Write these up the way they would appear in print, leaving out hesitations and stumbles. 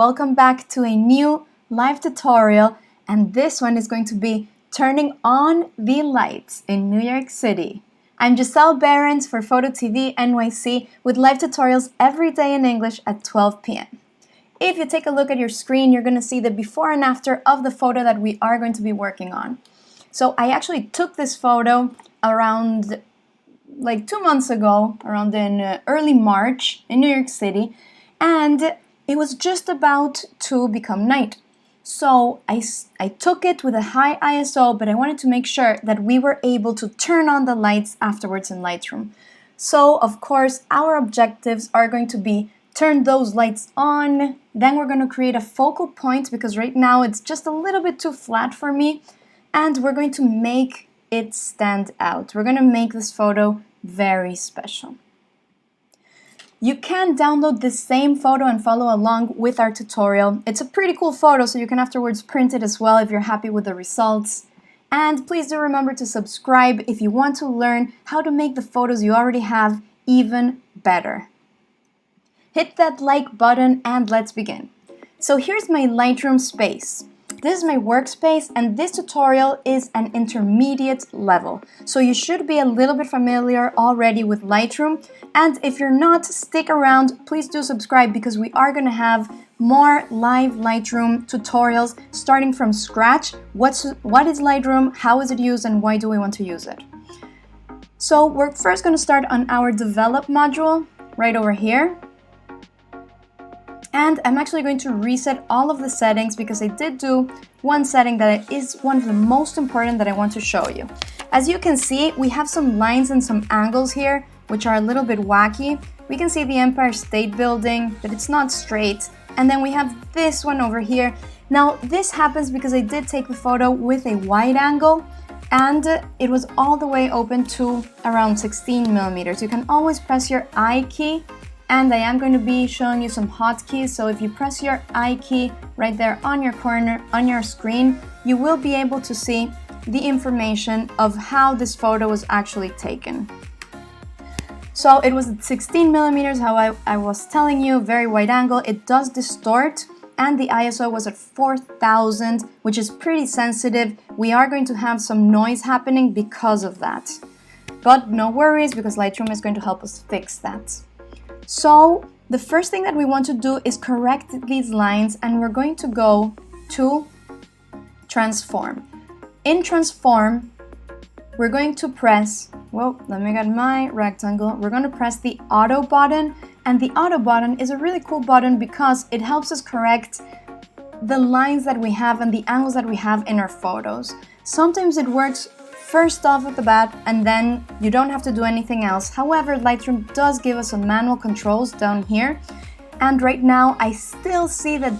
Welcome back to a new live tutorial, and this one is going to be turning on the lights in New York City. I'm Giselle Behrens for Photo TV NYC with live tutorials every day in English at 12 p.m. If you take a look at your screen, you're going to see the before and after of the photo that we are going to be working on. So I actually took this photo around like 2 months ago, around in early March in New York City, and it was just about to become night. So I took it with a high ISO, but I wanted to make sure that we were able to turn on the lights afterwards in Lightroom. So of course our objectives are going to be turn those lights on, then we're going to create a focal point because right now it's just a little bit too flat for me, and we're going to make it stand out. We're going to make this photo very special. You can download this same photo and follow along with our tutorial. It's a pretty cool photo, so you can afterwards print it as well if you're happy with the results. And please do remember to subscribe if you want to learn how to make the photos you already have even better. Hit that like button and let's begin. So here's my Lightroom space. This is my workspace, and this tutorial is an intermediate level. So you should be a little bit familiar already with Lightroom. And if you're not, stick around. Please do subscribe because we are going to have more live Lightroom tutorials starting from scratch. What is Lightroom? How is it used? And why do we want to use it? So we're first going to start on our develop module right over here. And I'm actually going to reset all of the settings because I did do one setting that is one of the most important that I want to show you. As you can see, we have some lines and some angles here, which are a little bit wacky. We can see the Empire State Building, but it's not straight. And then we have this one over here. Now, this happens because I did take the photo with a wide angle, and it was all the way open to around 16 millimeters. You can always press your I key. And I am going to be showing you some hotkeys, so if you press your I key right there on your corner, on your screen, you will be able to see the information of how this photo was actually taken. So it was at 16 millimeters, how I was telling you, very wide angle. It does distort, and the ISO was at 4000, which is pretty sensitive. We are going to have some noise happening because of that. But no worries, because Lightroom is going to help us fix that. So the first thing that we want to do is correct these lines, and we're going to go to transform. In transform, we're going to press, well, let me get my rectangle. We're going to press the auto button, and the auto button is a really cool button because it helps us correct the lines that we have and the angles that we have in our photos. Sometimes it works first off at the bat, and then you don't have to do anything else. However, Lightroom does give us some manual controls down here, and right now I still see that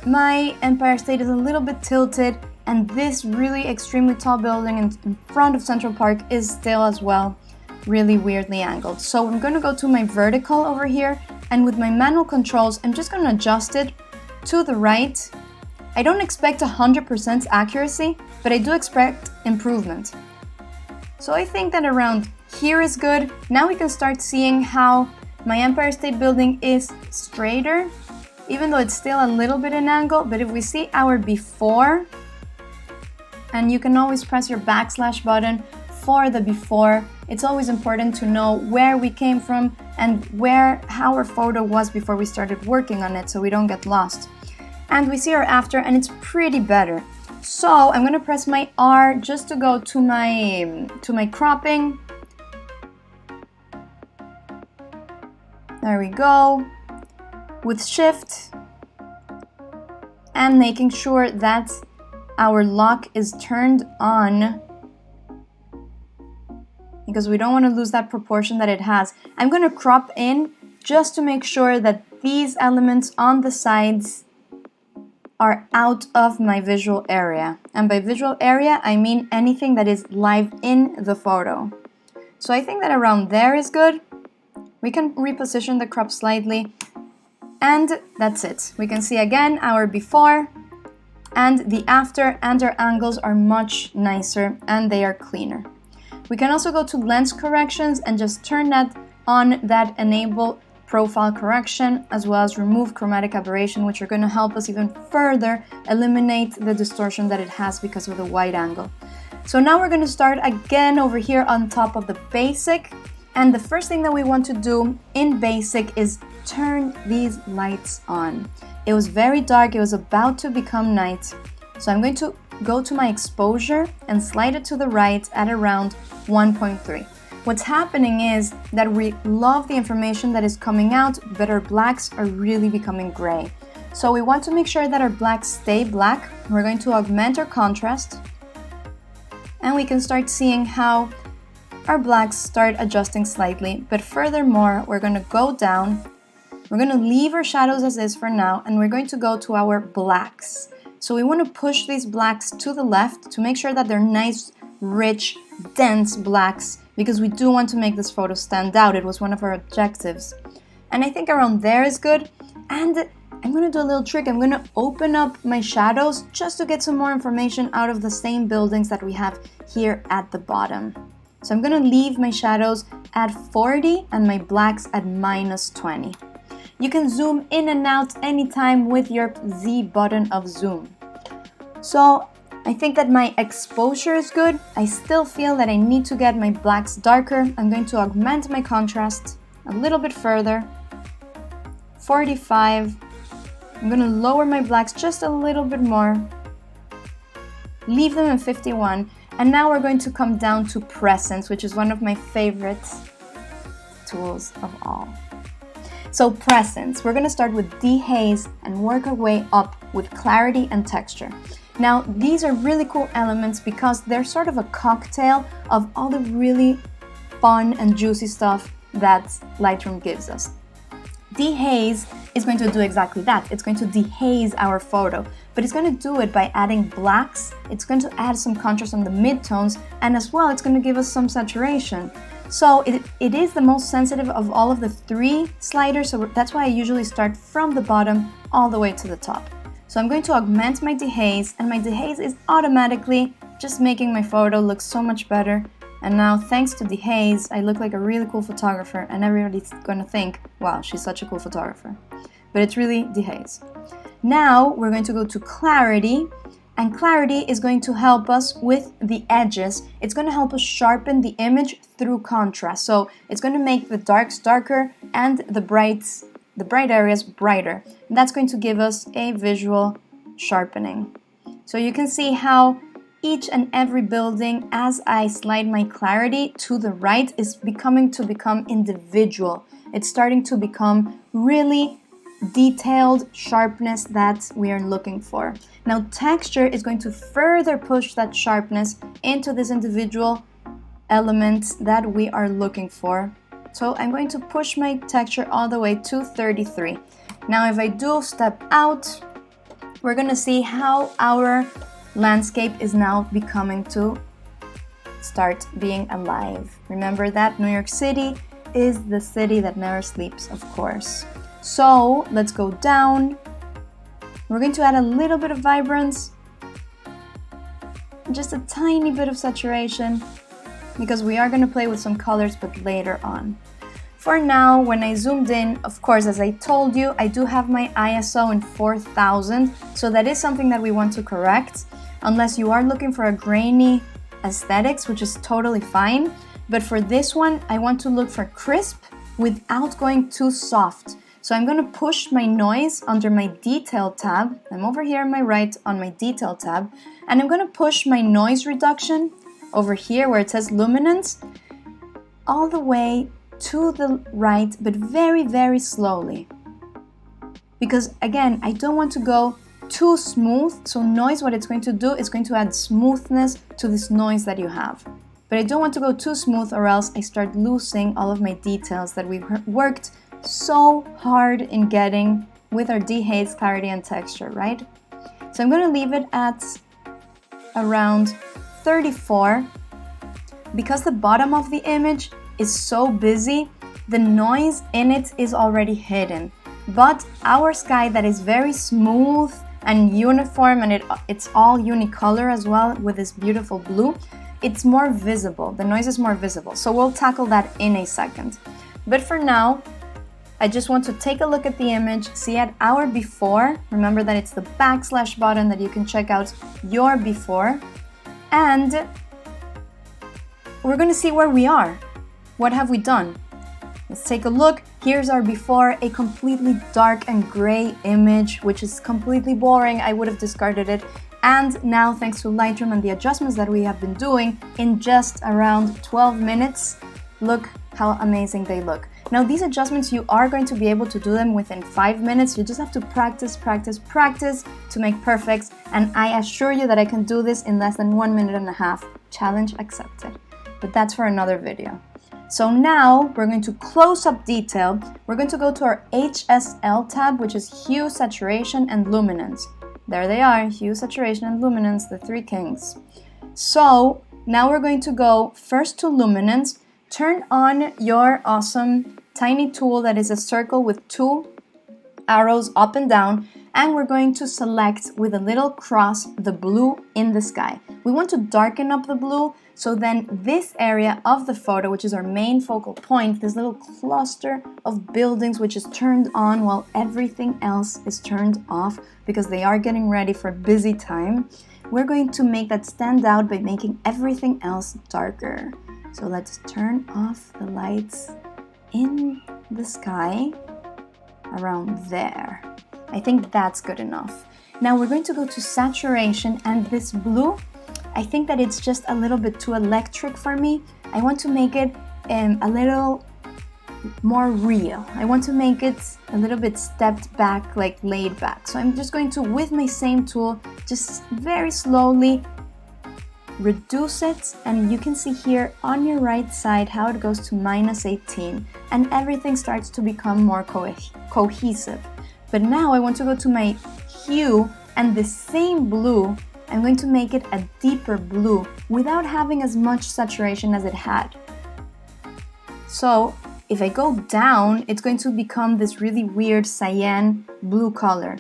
my Empire State is a little bit tilted, and this really extremely tall building in front of Central Park is still as well really weirdly angled. So I'm going to go to my vertical over here, and with my manual controls I'm just going to adjust it to the right. I don't expect 100% accuracy, but I do expect improvement. So I think that around here is good. Now we can start seeing how my Empire State Building is straighter, even though it's still a little bit in angle. But if we see our before, and you can always press your backslash button for the before, it's always important to know where we came from and how our photo was before we started working on it, so we don't get lost. And we see our after, and it's pretty better. So I'm going to press my R just to go to my cropping. There we go. With Shift, and making sure that our lock is turned on, because we don't want to lose that proportion that it has. I'm going to crop in just to make sure that these elements on the sides are out of my visual area. And by visual area, I mean anything that is live in the photo. So I think that around there is good. We can reposition the crop slightly, and that's it. We can see again our before and the after, and our angles are much nicer and they are cleaner. We can also go to lens corrections and just turn that on, that enable profile correction, as well as remove chromatic aberration, which are going to help us even further eliminate the distortion that it has because of the wide angle. So now we're going to start again over here on top of the basic. And the first thing that we want to do in basic is turn these lights on. It was very dark, it was about to become night. So I'm going to go to my exposure and slide it to the right at around 1.3. What's happening is that we love the information that is coming out, but our blacks are really becoming gray. So we want to make sure that our blacks stay black. We're going to augment our contrast, and we can start seeing how our blacks start adjusting slightly. But furthermore, we're going to go down. We're going to leave our shadows as is for now, and we're going to go to our blacks. So we want to push these blacks to the left to make sure that they're nice, rich, dense blacks, because we do want to make this photo stand out. It was one of our objectives. And I think around there is good. And I'm going to do a little trick. I'm going to open up my shadows just to get some more information out of the same buildings that we have here at the bottom. So I'm going to leave my shadows at 40 and my blacks at -20. You can zoom in and out anytime with your Z button of zoom. So I think that my exposure is good. I still feel that I need to get my blacks darker. I'm going to augment my contrast a little bit further. 45. I'm going to lower my blacks just a little bit more. Leave them at 51. And now we're going to come down to presence, which is one of my favorite tools of all. So presence, we're going to start with dehaze and work our way up with clarity and texture. Now, these are really cool elements because they're sort of a cocktail of all the really fun and juicy stuff that Lightroom gives us. Dehaze is going to do exactly that. It's going to dehaze our photo, but it's going to do it by adding blacks. It's going to add some contrast on the midtones, and as well, it's going to give us some saturation. So it is the most sensitive of all of the 3 sliders, so that's why I usually start from the bottom all the way to the top. So I'm going to augment my dehaze, and my dehaze is automatically just making my photo look so much better. And now, thanks to dehaze, I look like a really cool photographer, and everybody's gonna think, wow, she's such a cool photographer. But it's really dehaze. Now we're going to go to clarity. And clarity is going to help us with the edges. It's going to help us sharpen the image through contrast. So it's going to make the darks darker and the bright areas brighter. And that's going to give us a visual sharpening. So you can see how each and every building, as I slide my clarity to the right, is become individual. It's starting to become really detailed sharpness that we are looking for. Now texture is going to further push that sharpness into this individual element that we are looking for. So I'm going to push my texture all the way to 33. Now if I do step out, we're going to see how our landscape is now becoming to start being alive. Remember that New York City is the city that never sleeps, of course. So let's go down. We're going to add a little bit of vibrance, just a tiny bit of saturation, because we are going to play with some colors, but later on. For now, when I zoomed in, of course, as I told you, I do have my ISO in 4000, so that is something that we want to correct, unless you are looking for a grainy aesthetics, which is totally fine. But for this one, I want to look for crisp without going too soft. So I'm going to push my noise under my detail tab. I'm over here on my right on my detail tab, and I'm going to push my noise reduction over here where it says luminance all the way to the right, but very, very slowly. Because again, I don't want to go too smooth. So noise, what it's going to do is going to add smoothness to this noise that you have. But I don't want to go too smooth, or else I start losing all of my details that we worked so hard in getting with our dehaze, clarity, and texture, right? So I'm going to leave it at around 34. Because the bottom of the image is so busy, the noise in it is already hidden. But our sky that is very smooth and uniform, and it's all unicolor as well with this beautiful blue, it's more visible. The noise is more visible. So we'll tackle that in a second. But for now, I just want to take a look at the image, see at our before. Remember that it's the backslash button that you can check out your before. And we're going to see where we are. What have we done? Let's take a look. Here's our before, a completely dark and gray image, which is completely boring. I would have discarded it. And now, thanks to Lightroom and the adjustments that we have been doing, in just around 12 minutes, look how amazing they look. Now, these adjustments, you are going to be able to do them within 5 minutes. You just have to practice, practice, practice to make perfects. And I assure you that I can do this in less than 1.5 minutes. Challenge accepted. But that's for another video. So now we're going to close up detail. We're going to go to our HSL tab, which is hue, saturation, and luminance. There they are, hue, saturation, and luminance, the three kings. So now we're going to go first to luminance. Turn on your awesome tiny tool that is a circle with 2 arrows up and down, and we're going to select with a little cross the blue in the sky. We want to darken up the blue, so then this area of the photo, which is our main focal point, this little cluster of buildings which is turned on while everything else is turned off because they are getting ready for a busy time, we're going to make that stand out by making everything else darker. So let's turn off the lights in the sky around there. I think that's good enough. Now we're going to go to saturation, and this blue, I think that it's just a little bit too electric for me. I want to make it a little more real. I want to make it a little bit stepped back, like laid back. So I'm just going to, with my same tool, just very slowly reduce it, and you can see here on your right side how it goes to -18, and everything starts to become more cohesive. But now I want to go to my hue, and the same blue, I'm going to make it a deeper blue without having as much saturation as it had. So if I go down, it's going to become this really weird cyan blue color.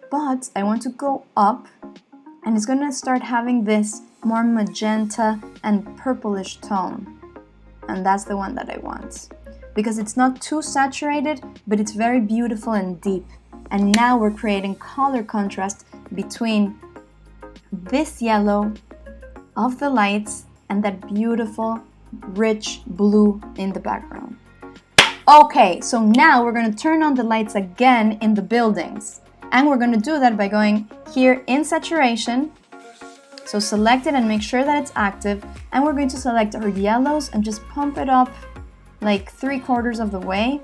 But I want to go up, and it's going to start having this more magenta and purplish tone. And that's the one that I want, because it's not too saturated, but it's very beautiful and deep. And now we're creating color contrast between this yellow of the lights and that beautiful rich blue in the background. Okay, so now we're going to turn on the lights again in the buildings, and we're going to do that by going here in saturation. So select it and make sure that it's active, and we're going to select our yellows and just pump it up like 3/4 of the way.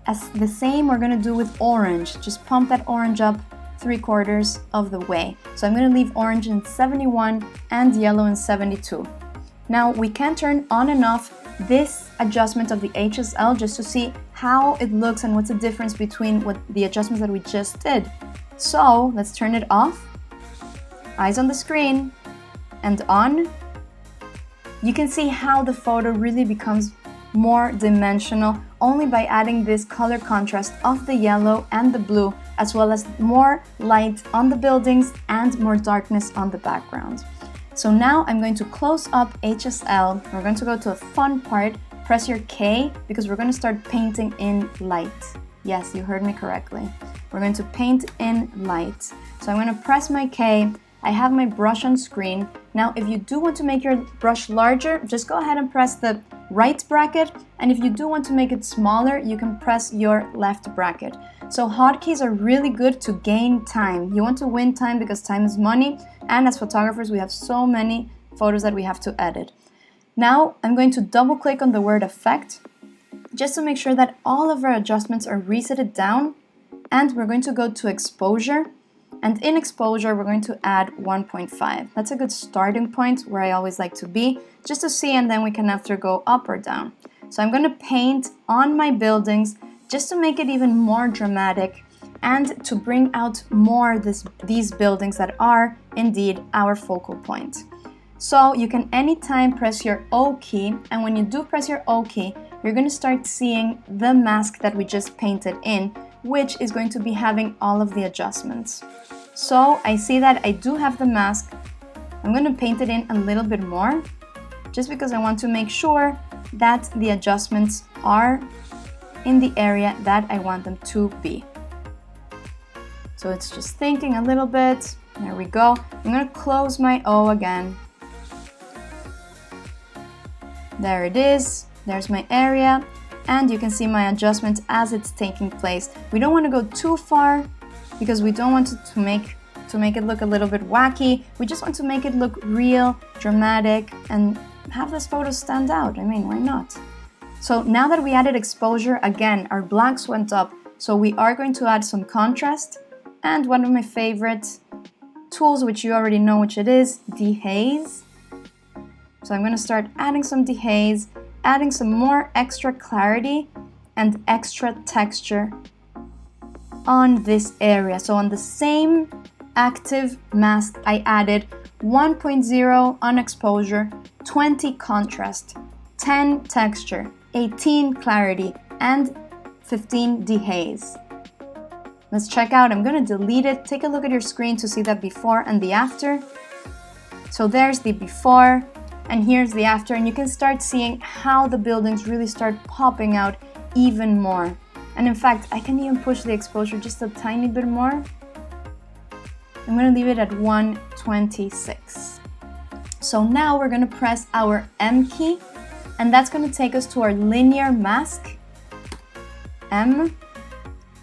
As the same we're going to do with orange, just pump that orange up 3/4 of the way. So I'm going to leave orange in 71 and yellow in 72. Now we can turn on and off this adjustment of the HSL just to see how it looks and what's the difference between what the adjustments that we just did. So let's turn it off. Eyes on the screen and on. You can see how the photo really becomes more dimensional only by adding this color contrast of the yellow and the blue, as well as more light on the buildings and more darkness on the background. So now I'm going to close up HSL. We're going to go to a fun part. Press your K because we're going to start painting in light. Yes, you heard me correctly. We're going to paint in light. So I'm going to press my K. I have my brush on screen. Now, if you do want to make your brush larger, just go ahead and press the right bracket. And if you do want to make it smaller, you can press your left bracket. So hotkeys are really good to gain time. You want to win time because time is money. And as photographers, we have so many photos that we have to edit. Now, I'm going to double click on the word effect just to make sure that all of our adjustments are resetted down. And we're going to go to exposure. And in exposure, we're going to add 1.5. That's a good starting point where I always like to be, just to see, and then we can after go up or down. So I'm going to paint on my buildings just to make it even more dramatic and to bring out more these buildings that are indeed our focal point. So you can anytime press your O key, and when you do press your O key, you're going to start seeing the mask that we just painted in, which is going to be having all of the adjustments. So I see that I do have the mask. I'm going to paint it in a little bit more, just because I want to make sure that the adjustments are in the area that I want them to be. So it's just thinking a little bit. There we go. I'm gonna close my O again. There it is. There's my area. And you can see my adjustment as it's taking place. We don't want to go too far because we don't want it to make it look a little bit wacky. We just want to make it look real, dramatic, and have this photo stand out. I mean, why not? So now that we added exposure, again, our blacks went up. So we are going to add some contrast. And one of my favorite tools, which you already know which it is, dehaze. So I'm going to start adding some dehaze, adding some more extra clarity and extra texture on this area. So on the same active mask, I added 1.0 on exposure, 20 contrast, 10 texture, 18 clarity, and 15 dehaze. Let's check out. I'm going to delete it. Take a look at your screen to see the before and the after. So there's the before. And here's the after, and you can start seeing how the buildings really start popping out even more. And in fact, I can even push the exposure just a tiny bit more. I'm going to leave it at 126. So now we're going to press our M key, and that's going to take us to our linear mask, M.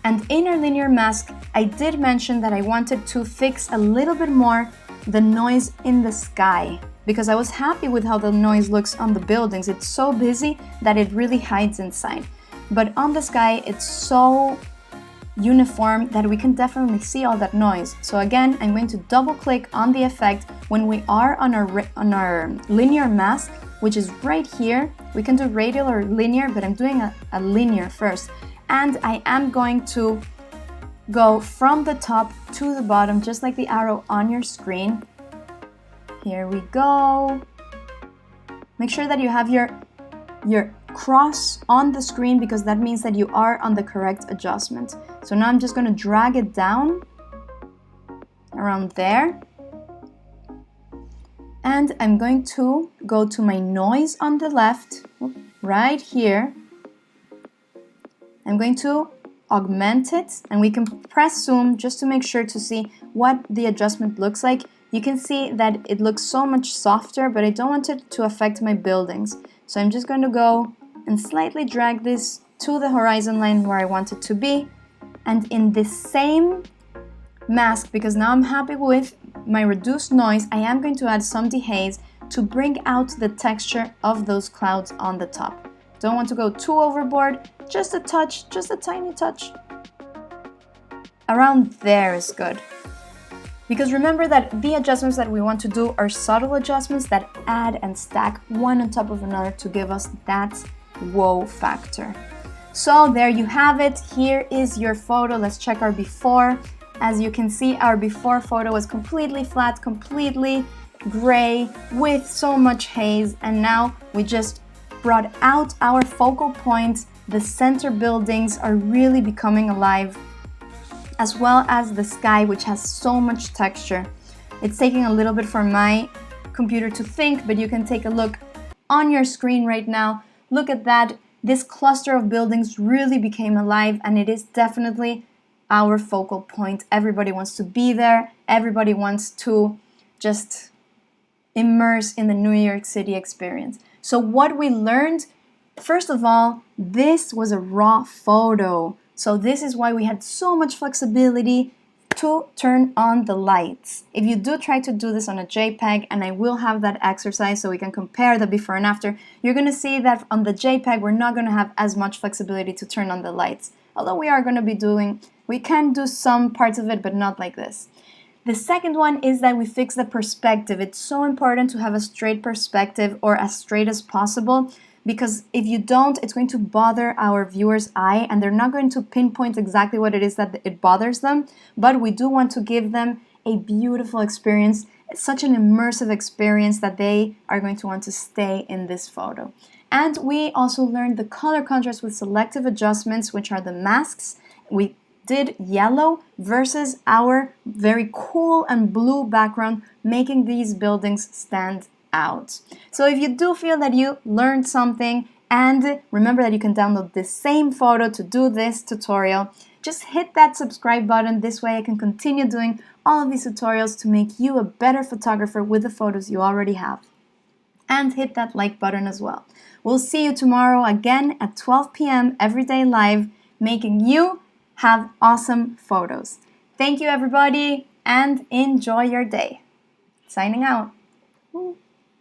And in our linear mask, I did mention that I wanted to fix a little bit more the noise in the sky, because I was happy with how the noise looks on the buildings. It's so busy that it really hides inside. But on the sky, it's so uniform that we can definitely see all that noise. So again, I'm going to double click on the effect when we are on our linear mask, which is right here. We can do radial or linear, but I'm doing a linear first. And I am going to go from the top to the bottom, just like the arrow on your screen. Here we go. Make sure that you have your cross on the screen, because that means that you are on the correct adjustment. So now I'm just going to drag it down around there. And I'm going to go to my noise on the left, right here. I'm going to augment it, and we can press zoom just to make sure to see what the adjustment looks like. You can see that it looks so much softer, but I don't want it to affect my buildings. So I'm just going to go and slightly drag this to the horizon line where I want it to be. And in this same mask, because now I'm happy with my reduced noise, I am going to add some dehaze to bring out the texture of those clouds on the top. Don't want to go too overboard, just a touch, just a tiny touch. Around there is good. Because remember that the adjustments that we want to do are subtle adjustments that add and stack one on top of another to give us that wow factor. So there you have it. Here is your photo. Let's check our before. As you can see, our before photo was completely flat, completely gray with so much haze. And now we just brought out our focal points. The center buildings are really becoming alive, as well as the sky, which has so much texture. It's taking a little bit for my computer to think, but you can take a look on your screen right now. Look at that. This cluster of buildings really became alive, and it is definitely our focal point. Everybody wants to be there. Everybody wants to just immerse in the New York City experience. So what we learned, first of all, this was a raw photo. So this is why we had so much flexibility to turn on the lights. If you do try to do this on a JPEG, and I will have that exercise so we can compare the before and after, you're going to see that on the JPEG, we're not going to have as much flexibility to turn on the lights. Although we are going to be we can do some parts of it, but not like this. The second one is that we fix the perspective. It's so important to have a straight perspective, or as straight as possible, because if you don't, it's going to bother our viewer's eye, and they're not going to pinpoint exactly what it is that it bothers them, but we do want to give them a beautiful experience. It's such an immersive experience that they are going to want to stay in this photo. And we also learned the color contrast with selective adjustments, which are the masks. We did yellow versus our very cool and blue background, making these buildings stand out. So if you do feel that you learned something And remember that you can download this same photo to do this tutorial. Just hit that subscribe button. This way I can continue doing all of these tutorials to make you a better photographer with the photos you already have. And hit that like button as well. We'll see you tomorrow again at 12 p.m. everyday live, making you have awesome photos. Thank you everybody and enjoy your day. Signing out.